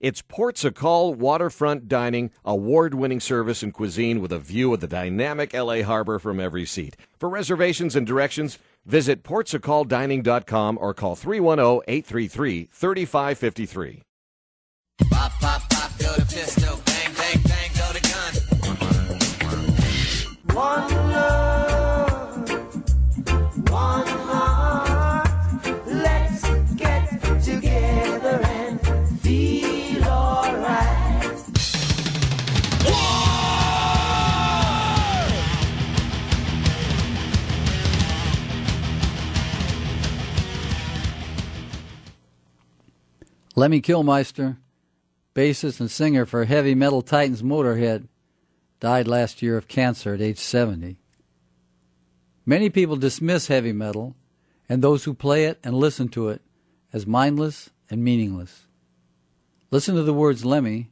It's Ports a Call waterfront dining, award-winning service and cuisine with a view of the dynamic L.A. harbor from every seat. For reservations and directions, visit portsacalldining.com or call 310-833-3553. Pop, pop, pop, go to pistol. Bang, bang, bang, go to gun. One love, one heart. Let's get together and feel alright. Lemmy Kilmister, bassist and singer for heavy metal titans Motorhead, died last year of cancer at age 70. Many people dismiss heavy metal and those who play it and listen to it as mindless and meaningless. Listen to the words Lemmy,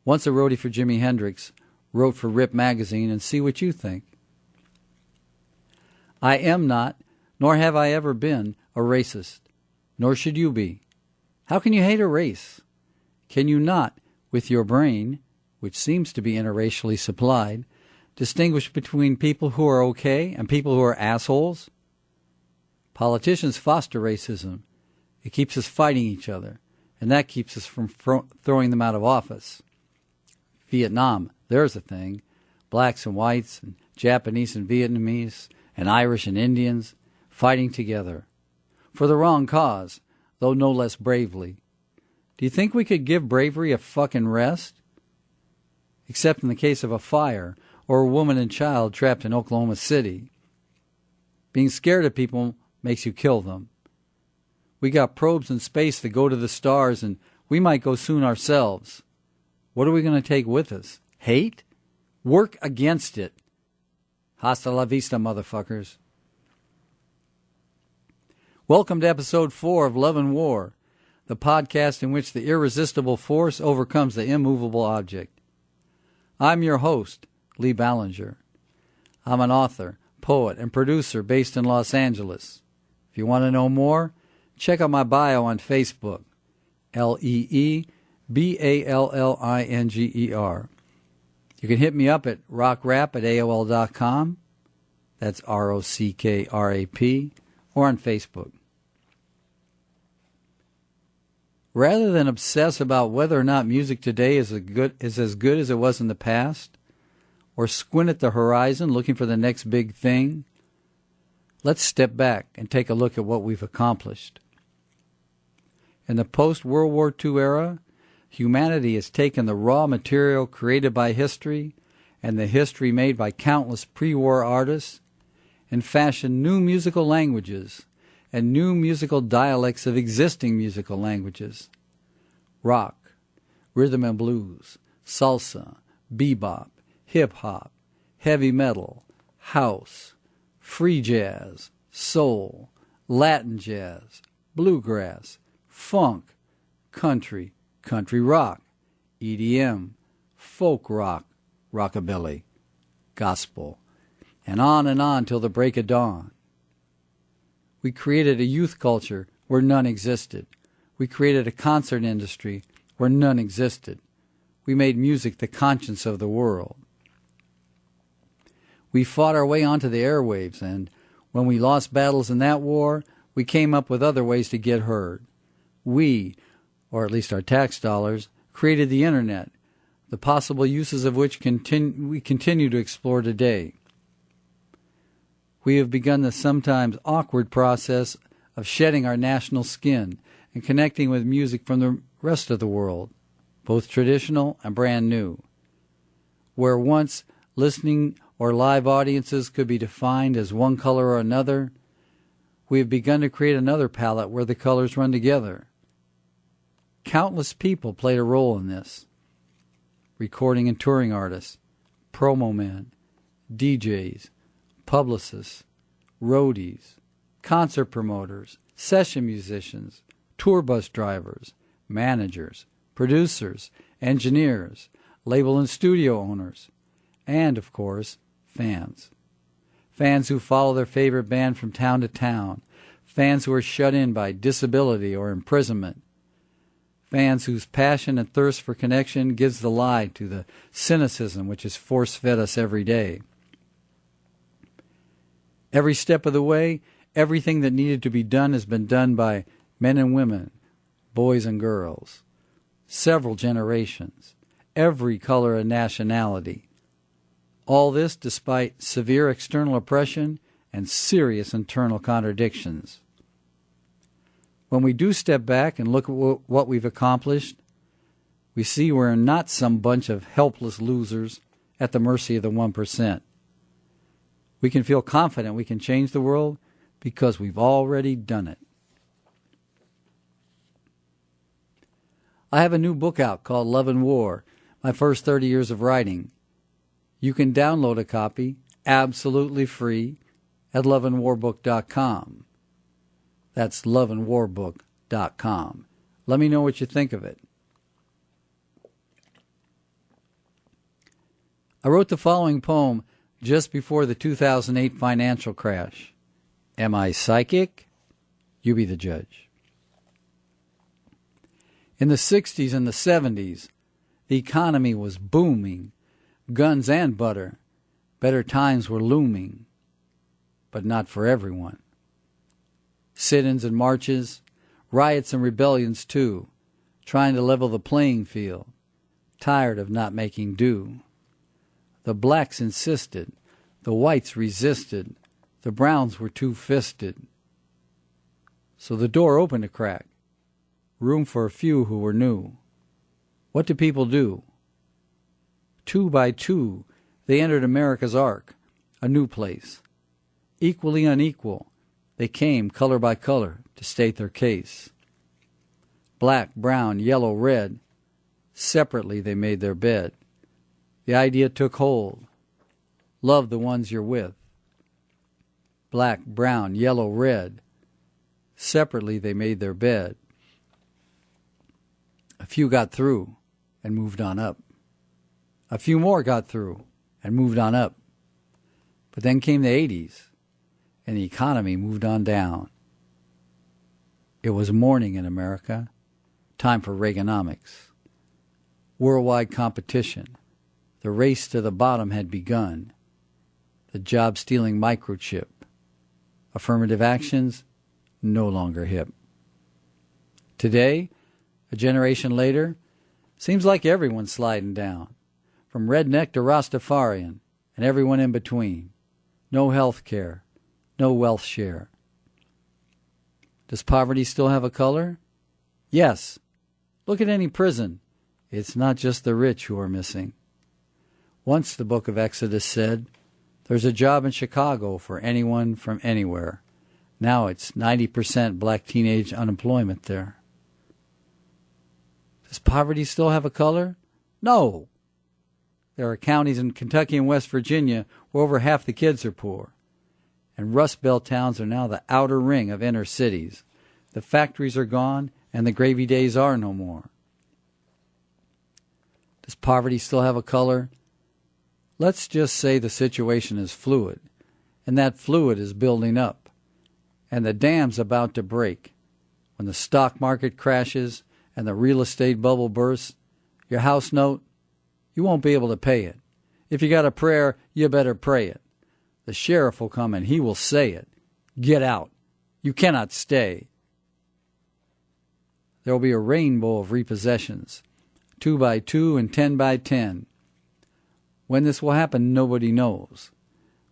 once a roadie for Jimi Hendrix, wrote for Rip magazine and see what you think. I am not, nor have I ever been, a racist, nor should you be. How can you hate a race? Can you not, with your brain, which seems to be interracially supplied, distinguish between people who are okay and people who are assholes? Politicians foster racism. It keeps us fighting each other, and that keeps us from throwing them out of office. Vietnam, there's a thing. Blacks and whites, and Japanese and Vietnamese, and Irish and Indians, fighting together. For the wrong cause, though no less bravely. Do you think we could give bravery a fucking rest? Except in the case of a fire or a woman and child trapped in Oklahoma City. Being scared of people makes you kill them. We got probes in space that go to the stars, and we might go soon ourselves. What are we going to take with us? Hate? Work against it. Hasta la vista, motherfuckers. Welcome to episode 4 of Love and War, the podcast in which the irresistible force overcomes the immovable object. I'm your host, Lee Ballinger. I'm an author, poet, and producer based in Los Angeles. If you want to know more, check out my bio on Facebook, LeeBallinger. You can hit me up at rockrap@AOL.com. That's ROCKRAP, or on Facebook. Rather than obsess about whether or not music today is as good as it was in the past, or squint at the horizon looking for the next big thing, let's step back and take a look at what we've accomplished. In the post-World War II era, humanity has taken the raw material created by history and the history made by countless pre-war artists and fashioned new musical languages and new musical dialects of existing musical languages. Rock, rhythm and blues, salsa, bebop, hip-hop, heavy metal, house, free jazz, soul, Latin jazz, bluegrass, funk, country, country rock, EDM, folk rock, rockabilly, gospel, and on till the break of dawn. We created a youth culture where none existed. We created a concert industry where none existed. We made music the conscience of the world. We fought our way onto the airwaves, and when we lost battles in that war, we came up with other ways to get heard. We, or at least our tax dollars, created the Internet, the possible uses of which we continue to explore today. We have begun the sometimes awkward process of shedding our national skin and connecting with music from the rest of the world, both traditional and brand new. Where once listening or live audiences could be defined as one color or another, we have begun to create another palette where the colors run together. Countless people played a role in this. Recording and touring artists, promo men, DJs, publicists, roadies, concert promoters, session musicians, tour bus drivers, managers, producers, engineers, label and studio owners, and, of course, fans. Fans who follow their favorite band from town to town, fans who are shut in by disability or imprisonment, Fans whose passion and thirst for connection gives the lie to the cynicism which is force-fed us every day. Every step of the way, everything that needed to be done has been done by men and women, boys and girls, several generations, every color and nationality. All this despite severe external oppression and serious internal contradictions. When we do step back and look at what we've accomplished, we see we're not some bunch of helpless losers at the mercy of the 1%. We can feel confident we can change the world because we've already done it. I have a new book out called Love and War, My First 30 Years of Writing. You can download a copy absolutely free at loveandwarbook.com. That's loveandwarbook.com. Let me know what you think of it. I wrote the following poem just before the 2008 financial crash. Am I psychic? You be the judge. In the 60s and the 70s, the economy was booming. Guns and butter. Better times were looming. But not for everyone. Sit-ins and marches, riots and rebellions too, trying to level the playing field, tired of not making do. The blacks insisted, the whites resisted, the browns were two-fisted. So the door opened a crack, room for a few who were new. What do people do? 2 by 2, they entered America's ark, a new place. Equally unequal, they came color by color to state their case. Black, brown, yellow, red, separately they made their bed. The idea took hold. Love the ones you're with. Black, brown, yellow, red, separately they made their bed. A few got through and moved on up. A few more got through and moved on up. But then came the 80s, and the economy moved on down. It was morning in America, time for Reaganomics. Worldwide competition, the race to the bottom had begun. The job-stealing microchip, affirmative actions, no longer hip. Today, a generation later, seems like everyone's sliding down, from redneck to Rastafarian, and everyone in between. No health care, no wealth share. Does poverty still have a color? Yes. Look at any prison. It's not just the rich who are missing. Once the book of Exodus said, there's a job in Chicago for anyone from anywhere. Now it's 90% black teenage unemployment there. Does poverty still have a color? No. There are counties in Kentucky and West Virginia where over half the kids are poor. And Rust Belt towns are now the outer ring of inner cities. The factories are gone, and the gravy days are no more. Does poverty still have a color? Let's just say the situation is fluid, and that fluid is building up, and the dam's about to break. When the stock market crashes and the real estate bubble bursts, your house note, you won't be able to pay it. If you got a prayer, you better pray it. The sheriff will come and he will say it. Get out. You cannot stay. There will be a rainbow of repossessions, 2 by 2 and 10 by 10. When this will happen, nobody knows.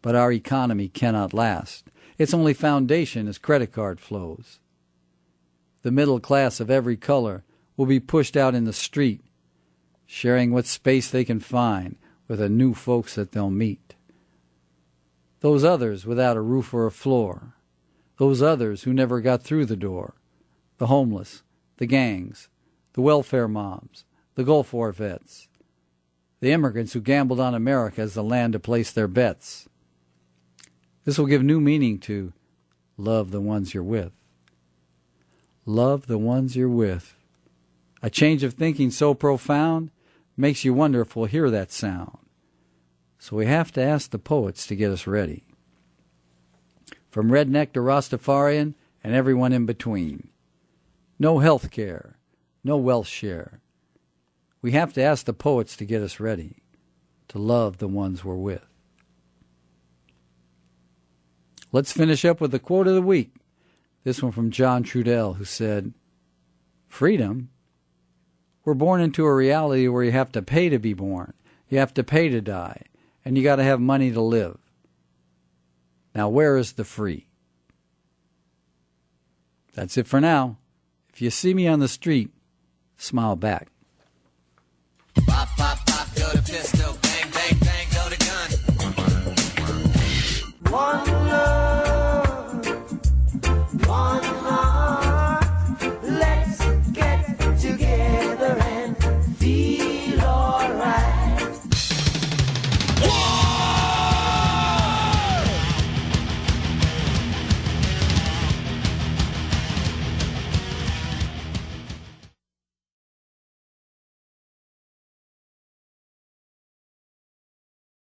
But our economy cannot last. Its only foundation is credit card flows. The middle class of every color will be pushed out in the street, sharing what space they can find with the new folks that they'll meet. Those others without a roof or a floor. Those others who never got through the door. The homeless, the gangs, the welfare moms, the Gulf War vets. The immigrants who gambled on America as the land to place their bets. This will give new meaning to love the ones you're with. Love the ones you're with. A change of thinking so profound makes you wonder if we'll hear that sound. So we have to ask the poets to get us ready. From redneck to Rastafarian and everyone in between. No health care, no wealth share. We have to ask the poets to get us ready to love the ones we're with. Let's finish up with the quote of the week. This one from John Trudell, who said, "Freedom? We're born into a reality where you have to pay to be born. You have to pay to die. And you got to have money to live. Now, where is the free?" That's it for now. If you see me on the street, smile back. Pop, pop, pop, go to pistol.